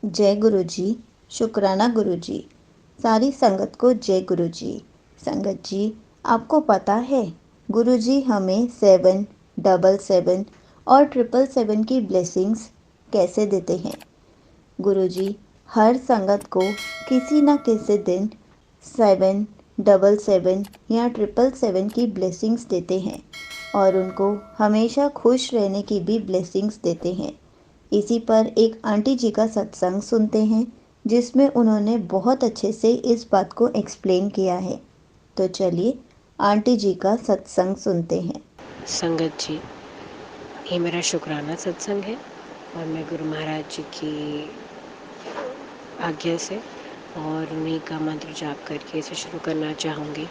जय गुरु जी। शुक्राना गुरु जी। सारी संगत को जय गुरु जी। संगत जी, आपको पता है गुरु जी हमें 777 और 777 की ब्लेसिंग्स कैसे देते हैं। गुरु जी हर संगत को किसी न किसी दिन 777 या 777 की ब्लेसिंग्स देते हैं और उनको हमेशा खुश रहने की भी ब्लेसिंग्स देते हैं। इसी पर एक आंटी जी का सत्संग सुनते हैं जिसमें उन्होंने बहुत अच्छे से इस बात को एक्सप्लेन किया है। तो चलिए आंटी जी का सत्संग सुनते हैं। संगत जी, ये मेरा शुक्राना सत्संग है और मैं गुरु महाराज जी की आज्ञा से और उन्हीं का मंत्र जाप करके इसे शुरू करना चाहूँगी।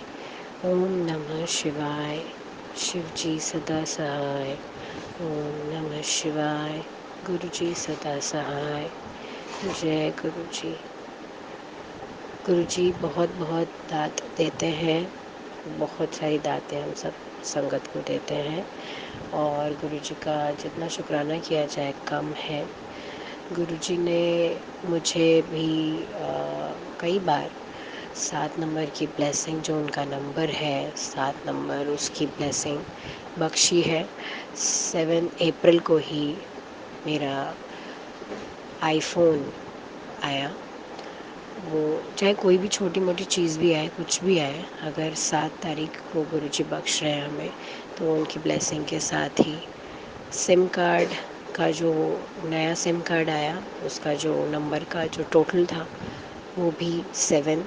ओम नमः शिवाय, शिव जी सदा सहाय। ओम नमः शिवाय, गुरु जी सदा सहाय। जय गुरु जी। गुरु जी बहुत बहुत दात देते हैं, बहुत सारी दातें हम सब संगत को देते हैं और गुरु जी का जितना शुक्राना किया जाए कम है। गुरु जी ने मुझे भी कई बार 7 नंबर की ब्लेसिंग, जो उनका नंबर है 7 नंबर, उसकी ब्लेसिंग बख्शी है। 7 अप्रैल को ही मेरा आईफोन आया। वो चाहे कोई भी छोटी मोटी चीज़ भी आए, कुछ भी आए, अगर 7 तारीख को गुरु जी बख्श रहे हैं हमें, तो उनकी ब्लेसिंग के साथ ही सिम कार्ड का जो नया सिम कार्ड आया, उसका जो नंबर का जो टोटल था वो भी 7।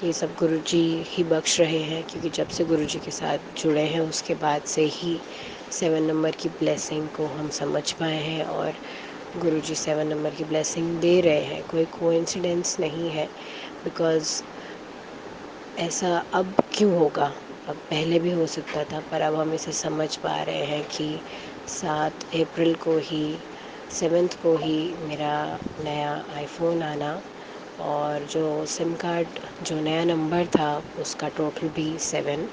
ये सब गुरु जी ही बख्श रहे हैं, क्योंकि जब से गुरु जी के साथ जुड़े हैं उसके बाद से ही 7 नंबर की ब्लेसिंग को हम समझ पाए हैं और गुरु जी 7 नंबर की ब्लेसिंग दे रहे हैं। कोई कोइंसिडेंस नहीं है, बिकॉज़ ऐसा अब क्यों होगा। अब पहले भी हो सकता था, पर अब हम इसे समझ पा रहे हैं कि 7 अप्रैल को ही, 7th को ही मेरा नया आईफोन आना और जो सिम कार्ड, जो नया नंबर था, उसका टोटल भी 7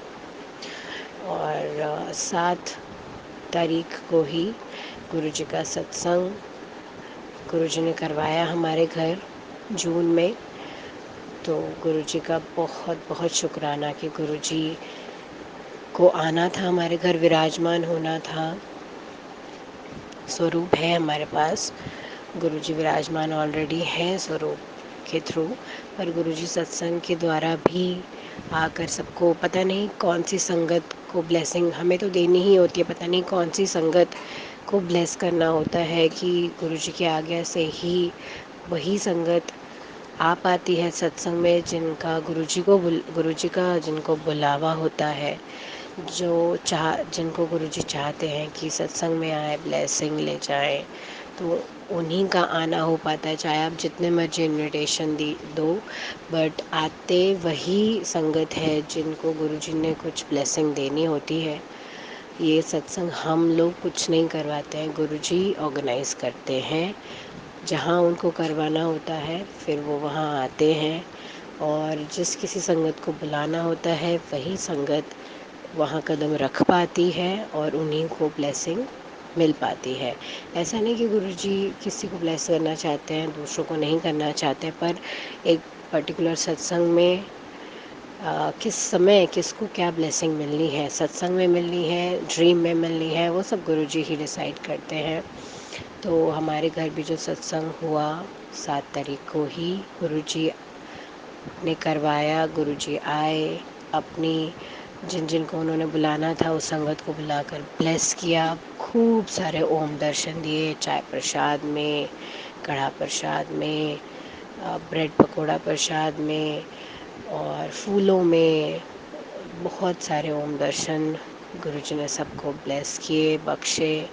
और 7 तारीख को ही गुरु जी का सत्संग गुरु जी ने करवाया हमारे घर जून में। तो गुरु जी का बहुत बहुत शुक्राना कि गुरु जी को आना था, हमारे घर विराजमान होना था। स्वरूप है हमारे पास, गुरु जी विराजमान ऑलरेडी हैं स्वरूप के थ्रू, पर गुरु जी सत्संग के द्वारा भी आकर सबको, पता नहीं कौन सी संगत को ब्लेसिंग हमें तो देनी ही होती है, पता नहीं कौन सी संगत को ब्लेस करना होता है कि गुरु जी की आज्ञा से ही वही संगत आ पाती है सत्संग में गुरु जी का जिनको बुलावा होता है, जिनको गुरु जी चाहते हैं कि सत्संग में आए, ब्लेसिंग ले जाएं, तो उन्हीं का आना हो पाता है। चाहे आप जितने मर्जी इनविटेशन दो, बट आते वही संगत है जिनको गुरु जी ने कुछ ब्लेसिंग देनी होती है। ये सत्संग हम लोग कुछ नहीं करवाते हैं, गुरु जी ऑर्गेनाइज करते हैं। जहाँ उनको करवाना होता है फिर वो वहाँ आते हैं और जिस किसी संगत को बुलाना होता है वही संगत वहाँ कदम रख पाती है और उन्हीं को ब्लेसिंग मिल पाती है। ऐसा नहीं कि गुरु जी किसी को ब्लेस करना चाहते हैं, दूसरों को नहीं करना चाहते, पर एक पर्टिकुलर सत्संग में किस समय किसको क्या ब्लेसिंग मिलनी है, सत्संग में मिलनी है, ड्रीम में मिलनी है, वो सब गुरु जी ही डिसाइड करते हैं। तो हमारे घर भी जो सत्संग हुआ 7 तारीख को ही गुरु जी ने करवाया। गुरु जी आए, अपनी जिन जिन को उन्होंने बुलाना था उस संगत को बुलाकर ब्लेस किया। खूब सारे ओम दर्शन दिए, चाय प्रसाद में, कढ़ा प्रसाद में, ब्रेड पकोड़ा प्रसाद में और फूलों में, बहुत सारे ओम दर्शन गुरु जी ने सबको ब्लेस किए, बख्शे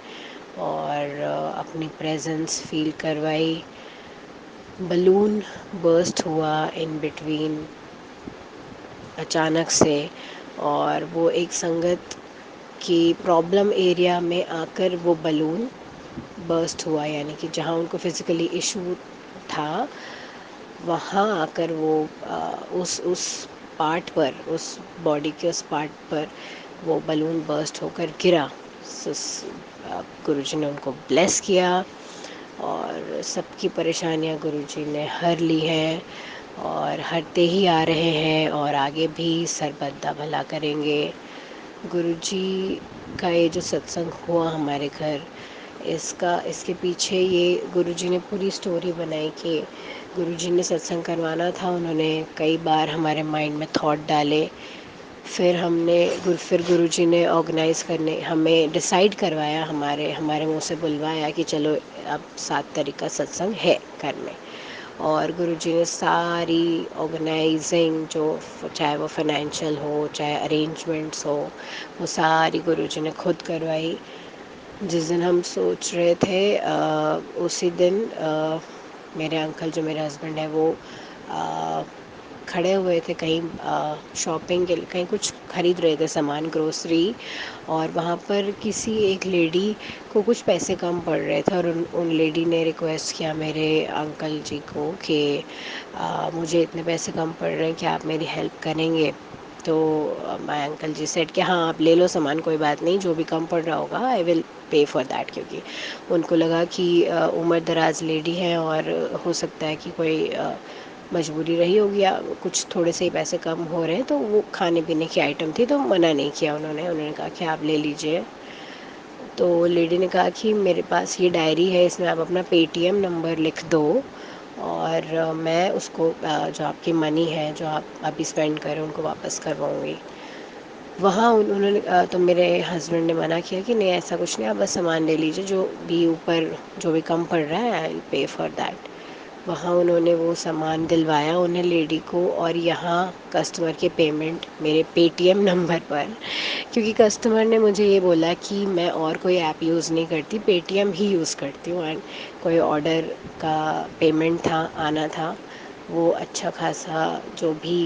और अपनी प्रेजेंस फील करवाई। बलून बर्स्ट हुआ इन बिटवीन अचानक से, और वो एक संगत की प्रॉब्लम एरिया में आकर वो बलून बर्स्ट हुआ, यानी कि जहाँ उनको फिज़िकली इशू था वहाँ आकर वो उस पार्ट पर, उस बॉडी के उस पार्ट पर वो बलून बर्स्ट होकर गिरा। गुरुजी ने उनको ब्लेस किया और सबकी परेशानियां गुरुजी ने हर ली हैं और हरते ही आ रहे हैं और आगे भी सरबत्ता भला करेंगे। गुरुजी का ये जो सत्संग हुआ हमारे घर, इसके पीछे ये गुरुजी ने पूरी स्टोरी बनाई कि गुरुजी ने सत्संग करवाना था। उन्होंने कई बार हमारे माइंड में थॉट डाले, फिर गुरुजी ने ऑर्गेनाइज़ करने हमें डिसाइड करवाया, हमारे मुंह से बुलवाया कि चलो अब 7 तारीख का सत्संग है घर में। और गुरुजी ने सारी ऑर्गेनाइजिंग, जो चाहे वो फाइनेंशियल हो चाहे अरेंजमेंट्स हो, वो सारी गुरुजी ने खुद करवाई। जिस दिन हम सोच रहे थे उसी दिन मेरे अंकल, जो मेरे हस्बैंड है, वो खड़े हुए थे कहीं शॉपिंग के लिए, कहीं कुछ खरीद रहे थे सामान, ग्रोसरी। और वहाँ पर किसी एक लेडी को कुछ पैसे कम पड़ रहे थे और उन लेडी ने रिक्वेस्ट किया मेरे अंकल जी को कि मुझे इतने पैसे कम पड़ रहे हैं कि आप मेरी हेल्प करेंगे। तो माय अंकल जी सेड कि हाँ, आप ले लो सामान, कोई बात नहीं, जो भी कम पड़ रहा होगा I will pay for that. क्योंकि उनको लगा कि उम्र दराज लेडी है और हो सकता है कि कोई मजबूरी रही होगी या कुछ थोड़े से ही पैसे कम हो रहे हैं, तो वो खाने पीने की आइटम थी, तो मना नहीं किया उन्होंने कहा कि आप ले लीजिए। तो लेडी ने कहा कि मेरे पास ये डायरी है, इसमें आप अपना पेटीएम नंबर लिख दो और मैं उसको जो आपकी मनी है जो आप अभी स्पेंड कर रहे हैं उनको वापस करवाऊँगी। वहाँ उन्होंने तो मेरे हस्बैंड ने मना किया कि नहीं, ऐसा कुछ नहीं, आप बस सामान ले लीजिए, जो भी ऊपर जो भी कम पड़ रहा है I will pay for that. वहाँ उन्होंने वो सामान दिलवाया उन्हें लेडी को, और यहाँ कस्टमर के पेमेंट मेरे पेटीएम नंबर पर, क्योंकि कस्टमर ने मुझे ये बोला कि मैं और कोई ऐप यूज़ नहीं करती, पेटीएम ही यूज़ करती हूँ। एंड कोई ऑर्डर का पेमेंट था, आना था, वो अच्छा खासा जो भी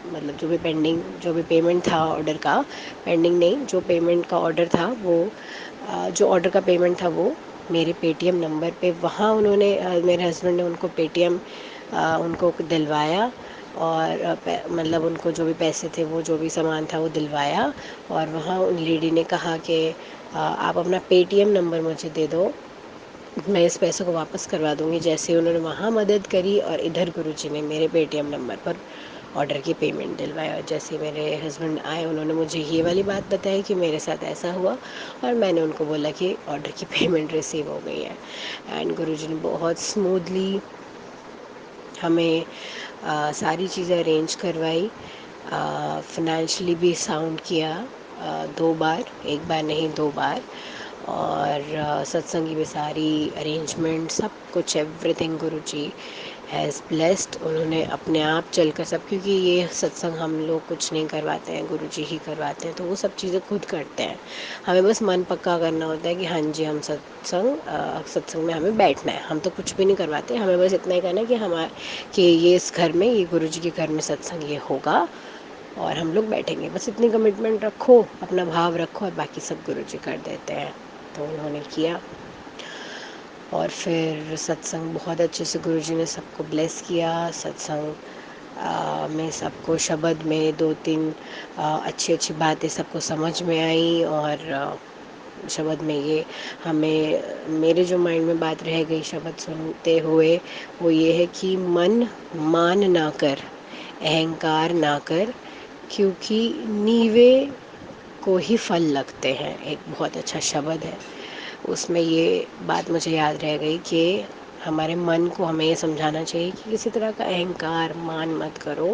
मतलब जो भी पेमेंट था ऑर्डर का, पेंडिंग नहीं, जो पेमेंट का ऑर्डर था वो जो ऑर्डर का पेमेंट था वो मेरे पेटीएम नंबर पे, वहाँ उन्होंने मेरे हस्बैंड ने उनको पेटीएम उनको दिलवाया और मतलब उनको जो भी पैसे थे, वो जो भी सामान था वो दिलवाया। और वहाँ उन लेडी ने कहा कि आप अपना पेटीएम नंबर मुझे दे दो, मैं इस पैसे को वापस करवा दूँगी। जैसे उन्होंने वहाँ मदद करी और इधर गुरुजी ने मेरे पेटीएम नंबर पर ऑर्डर की पेमेंट दिलवाया। और जैसे मेरे हस्बैंड आए, उन्होंने मुझे ये वाली बात बताई कि मेरे साथ ऐसा हुआ, और मैंने उनको बोला कि ऑर्डर की पेमेंट रिसीव हो गई है। एंड गुरुजी ने बहुत स्मूथली हमें सारी चीज़ें अरेंज करवाई, फाइनेंशियली भी साउंड किया 2 बार, 1 बार नहीं 2 बार। और सत्संग की भी सारी अरेंजमेंट, सब कुछ, एवरीथिंग गुरुजी हैज़ ब्लेस्ड। उन्होंने अपने आप चलकर सब, क्योंकि ये सत्संग हम लोग कुछ नहीं करवाते हैं, गुरुजी ही करवाते हैं, तो वो सब चीज़ें खुद करते हैं। हमें बस मन पक्का करना होता है कि हाँ जी, हम सत्संग में हमें बैठना है, हम तो कुछ भी नहीं करवाते, हमें बस इतना ही कहना है कि ये इस घर में, ये गुरुजी के घर में सत्संग ये होगा और हम लोग बैठेंगे। बस इतनी कमिटमेंट रखो, अपना भाव रखो, और बाकी सब गुरुजी कर देते हैं। तो उन्होंने किया और फिर सत्संग बहुत अच्छे से गुरुजी ने सबको ब्लेस किया। सत्संग में सबको शब्द में 2-3 अच्छी बातें सबको समझ में आई। और शब्द में ये हमें, मेरे जो माइंड में बात रह गई शब्द सुनते हुए, वो ये है कि मन मान ना कर, अहंकार ना कर, क्योंकि नीवे को ही फल लगते हैं। एक बहुत अच्छा शब्द है, उसमें ये बात मुझे याद रह गई कि हमारे मन को हमें ये समझाना चाहिए कि किसी तरह का अहंकार मान मत करो,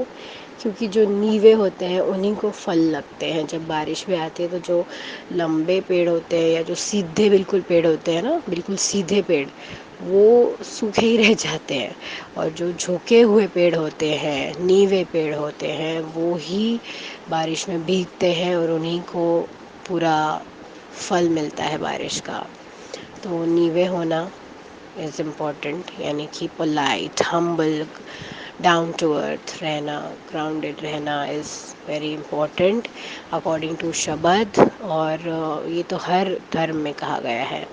क्योंकि जो नीवे होते हैं उन्हीं को फल लगते हैं। जब बारिश भी आती है तो जो लंबे पेड़ होते हैं या जो सीधे बिल्कुल पेड़ होते हैं ना, बिल्कुल सीधे पेड़, वो सूखे ही रह जाते हैं, और जो झुके हुए पेड़ होते हैं, नीवे पेड़ होते हैं, वो ही बारिश में भीगते हैं और उन्हीं को पूरा फल मिलता है बारिश का। तो नीवे होना इज़ इम्पॉर्टेंट, यानी कि polite, humble, down to earth रहना, ग्राउंडेड रहना is very important according to शब्द। और ये तो हर धर्म में कहा गया है।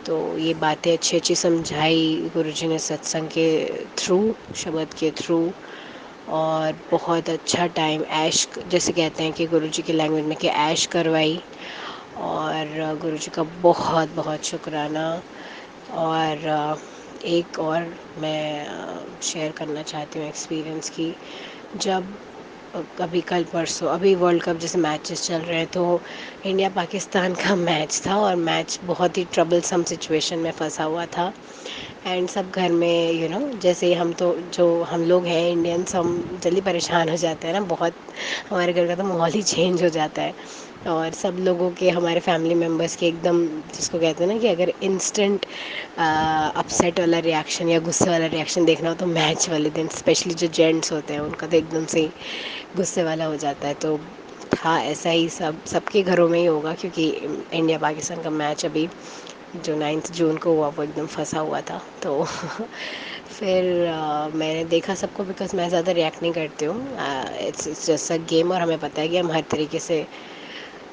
तो ये बातें अच्छी समझाई गुरुजी ने सत्संग के थ्रू, शब्द के थ्रू। और बहुत अच्छा टाइम ऐश, जैसे कहते हैं कि गुरुजी की लैंग्वेज में, कि ऐश करवाई। और गुरुजी का बहुत बहुत शुक्राना और एक और मैं शेयर करना चाहती हूँ एक्सपीरियंस की। जब अभी कल परसों अभी वर्ल्ड कप जैसे मैचेस चल रहे हैं, तो इंडिया पाकिस्तान का मैच था और मैच बहुत ही ट्रबलसम सिचुएशन में फंसा हुआ था। एंड सब घर में जैसे हम तो जो हम लोग हैं इंडियंस, हम जल्दी परेशान हो जाते हैं ना बहुत। हमारे घर का तो माहौल ही चेंज हो जाता है। और सब लोगों के, हमारे फैमिली मेम्बर्स के एकदम, जिसको कहते हैं ना कि अगर इंस्टेंट अपसेट वाला रिएक्शन या गुस्से वाला रिएक्शन देखना हो तो मैच वाले दिन, स्पेशली जो जेंट्स होते हैं उनका तो एकदम से ही गुस्से वाला हो जाता है। तो हाँ, ऐसा ही सबके घरों में ही होगा, क्योंकि इंडिया पाकिस्तान का मैच अभी जो 9 जून को हुआ वो एकदम फंसा हुआ था। तो फिर मैंने देखा सबको, बिकॉज मैं ज़्यादा रिएक्ट नहीं करती हूँ। इट्स जस्ट अ गेम, और हमें पता है कि हम हर तरीके से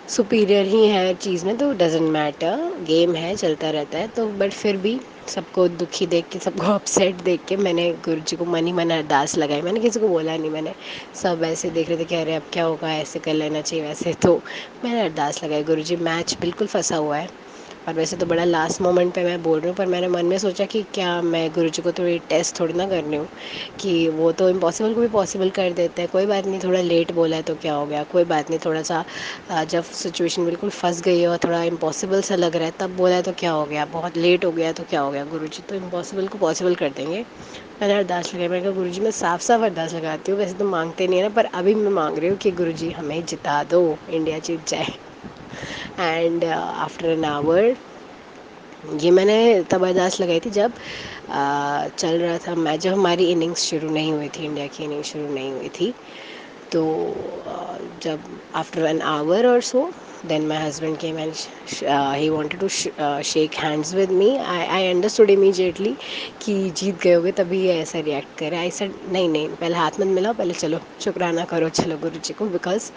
सुपीरियर ही है हर चीज़ में, तो डजेंट मैटर, गेम है, चलता रहता है। तो बट फिर भी सबको दुखी देख के, सबको अपसेट देख के, मैंने गुरु जी को मन ही मन अरदास लगाई। मैंने किसी को बोला नहीं, मैंने सब ऐसे देख रहे थे कि अरे अब क्या होगा, ऐसे कर लेना चाहिए वैसे। तो मैंने अरदास लगाई, गुरु जी मैच बिल्कुल फंसा हुआ है। और वैसे तो बड़ा लास्ट मोमेंट पे मैं बोल रही हूँ, पर मैंने मन में सोचा कि क्या मैं गुरु जी को थोड़ी टेस्ट थोड़ी ना करनी हूँ, कि वो तो इम्पॉसिबल को भी पॉसिबल कर देते हैं। कोई बात नहीं, थोड़ा लेट बोला है तो क्या हो गया, कोई बात नहीं, थोड़ा सा जब सिचुएशन बिल्कुल फंस गई है और थोड़ा इम्पॉसिबल सा लग रहा है तब बोला है तो क्या हो गया, बहुत लेट हो गया तो क्या हो गया, गुरु जी तो इम्पॉसिबल को पॉसिबल कर देंगे। मैंने अरदास लगाई, मैंने कहा गुरु जी मैं साफ साफ अरदास लगाती हूँ, वैसे तो मांगते नहीं है ना, पर अभी मैं मांग रही हूँ कि गुरु जी हमें जिता दो, इंडिया जीत जाए। एंड आफ्टर एन आवर, ये मैंने तब अरदास लगाई थी जब चल रहा था मैच, जब हमारी इनिंग्स शुरू नहीं हुई थी, इंडिया की इनिंग्स शुरू नहीं हुई थी। तो जब आफ्टर एन आवर और so, then my husband came and he wanted to shake hands with me. I understood immediately कि जीत गए होगे, तभी ये ऐसा रिएक्ट करे। आई सेड नहीं नहीं, पहले हाथ मत मिलाओ, पहले चलो शुक्राना करो, चलो गुरु जी को, बिकॉज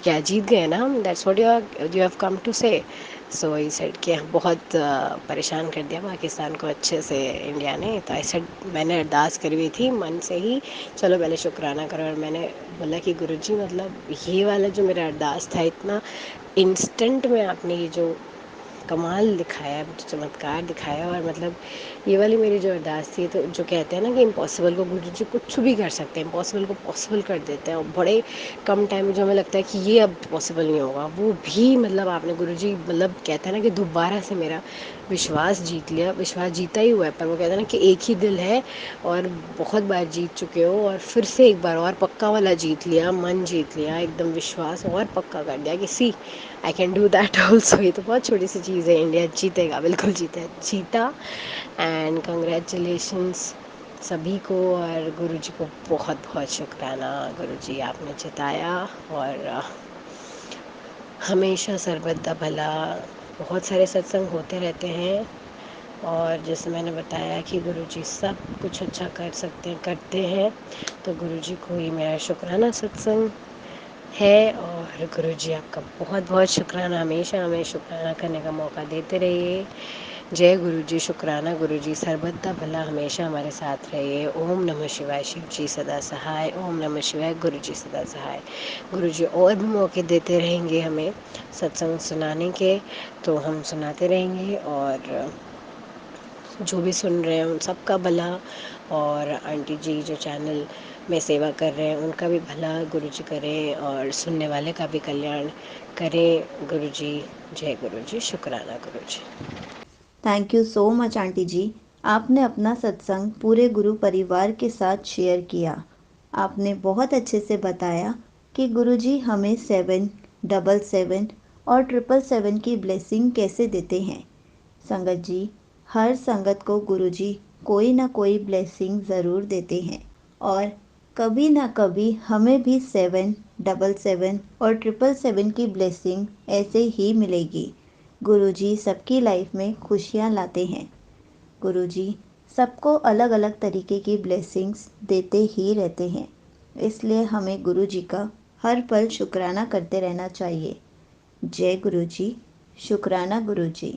क्या जीत गए ना हम, that's what you have come to say. So I said कि बहुत परेशान कर दिया पाकिस्तान को अच्छे से इंडिया ने। तो आई सेड, मैंने अरदास करी हुई थी मन से ही, चलो पहले शुक्राना करो। और मैंने बोला कि गुरुजी मतलब ये वाला जो मेरा अरदास था, इतना इंस्टेंट में आपने ये जो कमाल दिखाया, चमत्कार दिखाया, और मतलब ये वाली मेरी जो अरदास थी, तो जो कहते हैं ना कि इम्पॉसिबल को गुरु जी कुछ भी कर सकते हैं, इम्पॉसिबल को पॉसिबल कर देते हैं। और बड़े कम टाइम में जो हमें लगता है कि ये अब पॉसिबल नहीं होगा, वो भी मतलब आपने गुरु जी, मतलब कहते हैं ना कि दोबारा से मेरा विश्वास जीत लिया। विश्वास जीता ही हुआ है, पर वो कहते हैं ना कि एक ही दिल है और बहुत बार जीत चुके हो, और फिर से एक बार और पक्का वाला जीत लिया, मन जीत लिया, एकदम विश्वास और पक्का कर दिया कि see I can do that also. ये तो बहुत छोटी सी चीज़ है, इंडिया जीतेगा, बिल्कुल जीता। एंड कंग्रेचुलेशंस सभी को, और गुरु जी को बहुत बहुत शुक्राना। गुरु जी आपने जिताया, और हमेशा सर्वदा भला। बहुत सारे सत्संग होते रहते हैं, और जैसे मैंने बताया कि गुरुजी सब कुछ अच्छा कर सकते हैं, करते हैं। तो गुरुजी को ही मेरा शुक्राना सत्संग है। और गुरुजी आपका बहुत बहुत शुक्राना, हमेशा हमें शुक्राना करने का मौका देते रहिए। जय गुरुजी, शुक्राना गुरुजी, सर्वदा भला, हमेशा हमारे साथ रहिए। ओम नमः शिवाय, शिव जी सदा सहाय। ओम नमः शिवाय, गुरुजी सदा सहाय। गुरुजी और भी मौके देते रहेंगे हमें सत्संग सुनाने के, तो हम सुनाते रहेंगे। और जो भी सुन रहे हैं उन सबका भला, और आंटी जी जो चैनल में सेवा कर रहे हैं उनका भी भला गुरुजी करें, और सुनने वाले का भी कल्याण करें गुरुजी। जय गुरुजी, शुक्राना Guruji. Thank you so much aunty ji. आपने अपना सत्संग पूरे गुरु परिवार के साथ शेयर किया। आपने बहुत अच्छे से बताया कि गुरुजी हमें 777 और 777 की ब्लेसिंग कैसे देते हैं। संगत जी, हर संगत को गुरुजी कोई ना कोई ब्लेसिंग ज़रूर देते हैं, और कभी ना कभी हमें भी 777 और 777 की ब्लेसिंग ऐसे ही मिलेगी। गुरुजी सबकी लाइफ में खुशियाँ लाते हैं। गुरुजी सबको अलग अलग तरीके की ब्लेसिंग्स देते ही रहते हैं, इसलिए हमें गुरुजी का हर पल शुक्राना करते रहना चाहिए। जय गुरुजी, शुक्राना गुरुजी।